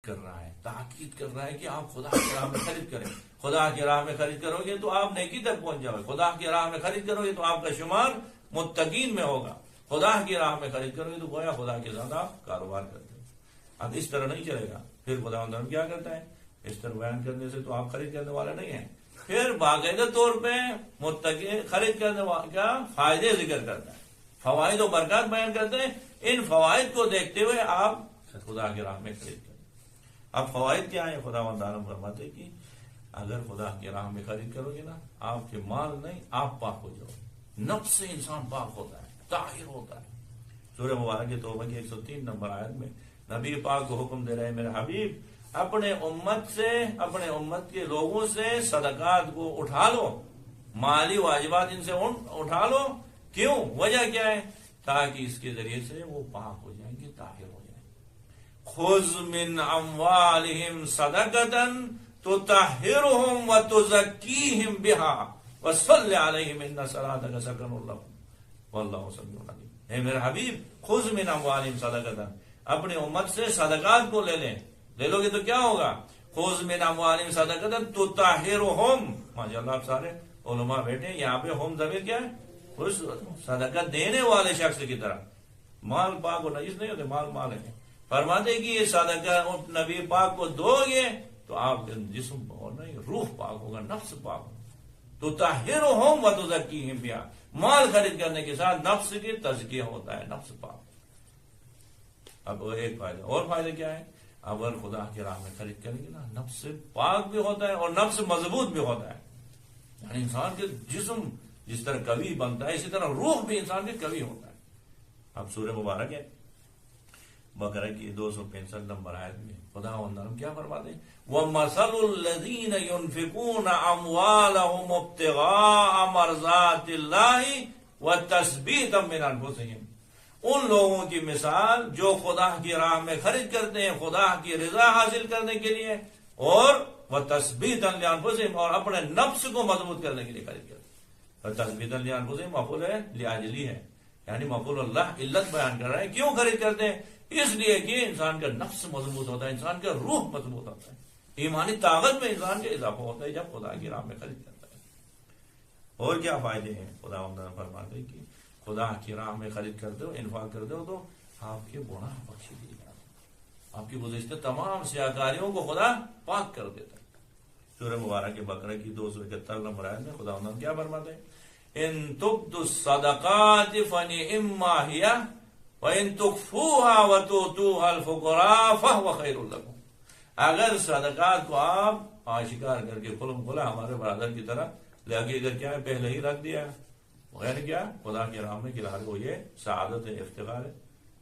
کر رہا ہے، تاکید کر رہا ہے کہ آپ خدا کی راہ میں خرید کریں. خدا کی راہ میں خرید کرو گے تو آپ نیکی تک پہنچ جاؤ گے. خدا کی راہ میں خرید کرو گے تو آپ کا شمار متقین میں ہوگا. خدا کی راہ میں خرید کرو گے تو گویا خدا کے ساتھ آپ کاروبار کرتے ہیں. اب اس طرح نہیں چلے گا. پھر خدا کیا کرتا ہے؟ اس طرح بیان کرنے سے تو آپ خرید کرنے والے نہیں ہیں. پھر باقاعدہ طور پہ متقین خرید کرنے والے کا فائدے ذکر کرتا ہے، فوائد و برکات بیان کرتے ہیں. ان فوائد کو دیکھتے ہوئے آپ خدا کی راہ میں خرید کریں. اب فوائد کیا ہے؟ خدا تعالیٰ فرماتے کہ اگر خدا کی راہ میں خرید کرو گے نا، آپ کے مال نہیں، آپ پاک ہو جاؤ. نفس سے انسان پاک ہوتا ہے، طاہر ہوتا ہے. سورہ مبارک توبہ کی 103 نمبر آیت میں نبی پاک کو حکم دے رہے ہیں، میرے حبیب اپنے امت کے لوگوں سے صدقات کو اٹھا لو، مالی واجبات ان سے اٹھا لو. کیوں؟ وجہ کیا ہے؟ تاکہ اس کے ذریعے سے وہ پاک ہو جائیں گے، طاہر ہو جائیں گے. خذ من اموالہم صدقۃ تطہرہم وتزکیہم بہا وصلی علیہم ان صلاتک سکن لہم واللہ سمیع علیم. اے میرے حبیب خذ من اموالہم صدقۃ، اپنی امت سے صدقات کو لے لو گے تو کیا ہوگا؟ خذ من اموالہم صدقۃ تطہرہم. ماشاءاللہ آپ سارے علماء بیٹھے، یہاں پہ ہم ضمیر کیا ہے؟ اس صدقہ دینے والے شخص کی طرح. مال پاک و نجس نہیں ہوتے، مال ہے. فرماتے کہ یہ صدقہ نبی پاک کو دو گے تو آپ کا جسم اور نہیں، روح پاک ہوگا، نفس پاک ہوگا. تو طاہرہم وتزکیہم بہا، مال خرید کرنے کے ساتھ نفس کی تزکیہ ہوتا ہے، نفس پاک. اب ایک فائدہ اور، فائدہ کیا ہے؟ اگر خدا کی راہ میں خرید کریں گے نا، نفس پاک بھی ہوتا ہے اور نفس مضبوط بھی ہوتا ہے. یعنی انسان کے جسم جس طرح قوی بنتا ہے، اسی طرح روح بھی انسان کے قوی ہوتا ہے. اب سورہ مبارک ہے بقرہ کی 265 نمبر آیت میں خدا وندرم کیا فرماتے ہیں؟ وَمَثَلُ الَّذِينَ يُنْفِقُونَ أَمْوَالَهُمُ ابْتِغَاءَ مَرْضَاتِ اللَّهِ وَتَثْبِيتًا مِنْ أَنفُسِهِمْ، ان لوگوں کی مثال جو خدا کی راہ میں خرید کرتے ہیں خدا کی رضا حاصل کرنے کے لیے، اور وَتَثْبِيتًا لِأَنفُسِهِمْ، اور اپنے نفس کو مضبوط کرنے کے لیے خرید کرتے ہیں. وَتَثْبِيتًا لِأَنفُسِهِمْ مفعول ہے لِأَجْلِهِ ہے، یعنی مفعول اللہ علت بیان کر رہا ہے. کیوں خرید کرتے ہیں؟ اس لیے کہ انسان کا نفس مضبوط ہوتا ہے، انسان کا روح مضبوط ہوتا ہے، ایمانی طاقت میں انسان کا اضافہ ہوتا ہے جب خدا کی راہ میں خرید کرتا ہے. اور کیا فائدے ہیں؟ خدا فرماتے ہیں کہ خدا کی راہ میں خرید کرتے ہو، انفاق کرتے ہو تو آپ کے گناہ بخش دیے جاتے ہیں، آپ کی گزشتہ تمام سیاکاریوں کو خدا پاک کر دیتا ہے. سورہ مبارک کے بقرہ کی 271 نمبر آیت میں خدا کیا فرماتے ہیں؟ ان تبدوا الصدقات فنعما هي وان تخفوها وتؤتوها الفقراء فهو خير لكم. اگر صدقات کو آپ آشکار کر کے کھلم کھلا ہمارے برادر کی طرح لے کے ادھر کیا ہے پہلے ہی رکھ دیا، غیر کیا خدا کے راہ میں کھلا کو، یہ سعادت ہے، افتخار ہے،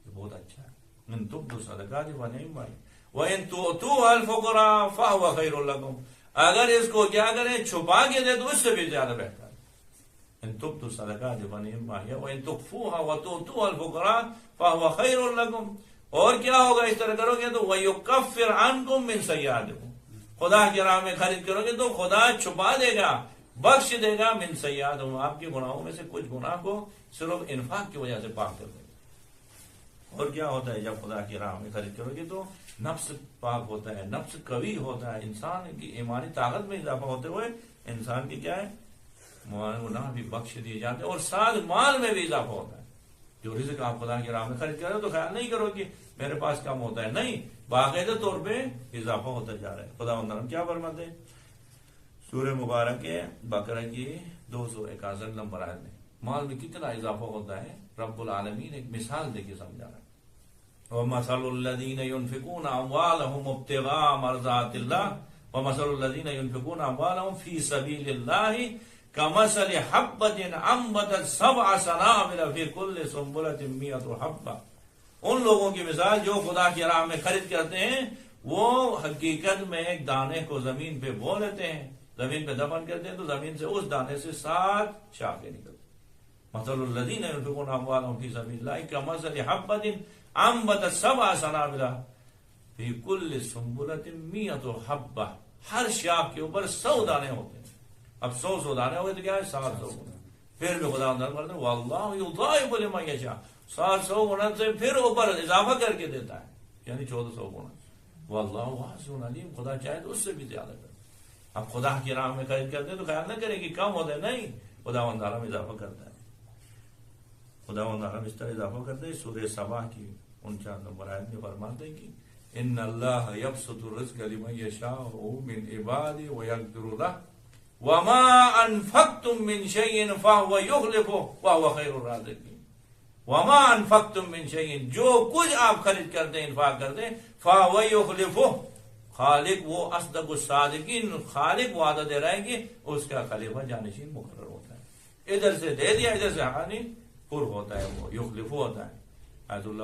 یہ بہت اچھا ہے. ان تبدوا الصدقات فنعما هي وان تؤتوها الفقراء فهو خير لكم. اگر اس کو کیا کریں چھپا کے دے تو اس سے بھی زیادہ بہتر. ان تبدوا الصدقات فنعما هي وان تخفوها وتؤتوها الفقراء فهو خير لكم. اور کیا ہوگا اس طرح کرو گے تو ويكفر عنكم من سيئاتكم. خدا کی راہ میں خرید کرو گے تو خدا چھپا دے گا، بخش دے گا من سیئاتکم، آپ کے گناہوں میں سے کچھ گناہ کو صرف انفاق کی وجہ سے پاک کر دے گا. اور کیا ہوتا ہے جب خدا کی راہ میں خرید کرو گے تو نفس پاک ہوتا ہے، نفس قوی ہوتا ہے، انسان کی ایمانی طاقت میں اضافہ ہوتے ہوئے انسان کی کیا ہے گناہ بھی بخش دیے جاتے ہیں، اور ساتھ مال میں بھی اضافہ ہوتا ہے. جو رزق آپ خدا کی راہ میں خرید کر رہے ہو تو خیال نہیں کرو کہ میرے پاس کم ہوتا ہے، نہیں، باقاعدہ طور پہ اضافہ ہوتا جا رہا ہے. خدا کیا فرماتے ہیں؟ سورہ مبارک بقرہ کی 261 نمبر آیت میں مال میں کتنا اضافہ ہوتا ہے رب العالمین ایک مثال دے کے سمجھا رہا ہے. وَمَثَلُ الَّذِينَ يُنْفِقُونَ أَمْوَالَهُمُ ابْتِغَاءَ مَرْضَاتِ اللَّهِ وَمَثَلُ الَّذِينَ يُنْفِقُونَ أَمْوَالَهُمْ فِي سَبِيلِ اللَّهِ كَمَثَلِ حَبَّةٍ أَنبَتَتْ سَبْعَ سَنَابِلَ فِي كُلِّ سُنبُلَةٍ مِّائَةُ حَبَّةٍ. ان لوگوں کی مثال جو خدا کی راہ میں خرید کرتے ہیں، وہ حقیقت میں ایک دانے کو زمین پہ بو لیتے ہیں، زمین پہ دفن کرتے ہیں تو زمین سے اس دانے سے 7 شاخیں نکلتی. مثل الذین ينفقون اموالهم فی سبیل اللہ کمثل حبۃ انبتت 7 سنابل فی کل سنبلۃ 100 حبۃ. ہر شاخ کے اوپر 100 دانے ہوتے ہیں. اب 100 دانے ہوئے تو کیا ہے 700 گنا. پھر بھی خدا فرماتا ہے واللہ یضاعف لمن یشاء، 700 گنا سے پھر اوپر اضافہ کر کے دیتا ہے، یعنی 1400 گنا. واللہ واسع علیم، خدا چاہے تو اس سے بھی زیادہ کرے. اب خدا کی راہ میں خرید کرتے تو خیال نہ کریں کہ کم ہوتا ہے، نہیں، خدا تعالیٰ میں اضافہ کرتا ہے. خدا تعالیٰ اس طرح اضافہ کرتے ہیں. سورہ سبا کی 49 نمبر آیت میں فرماتے ہیں کہ ان اللہ یبسط الرزق لمن یشاء من عباده ویقدر له وما انفقتم من شیء فهو یخلفه وهو خیر الرازقین. وما انفقتم من شیء، جو کچھ آپ خرید کرتے ہیں، انفاق کرتے ہیں، فهو یخلفه، خالق وہ اصدق الصادقین، خالق وعدہ دے رہا ہے کہ اس کا خلیفہ جانشین مقرر ہوتا ہے. ادھر سے دے دیا، ادھر سے حقانی پر ہوتا ہے، وہ یخلفو ہوتا ہے. آیت اللہ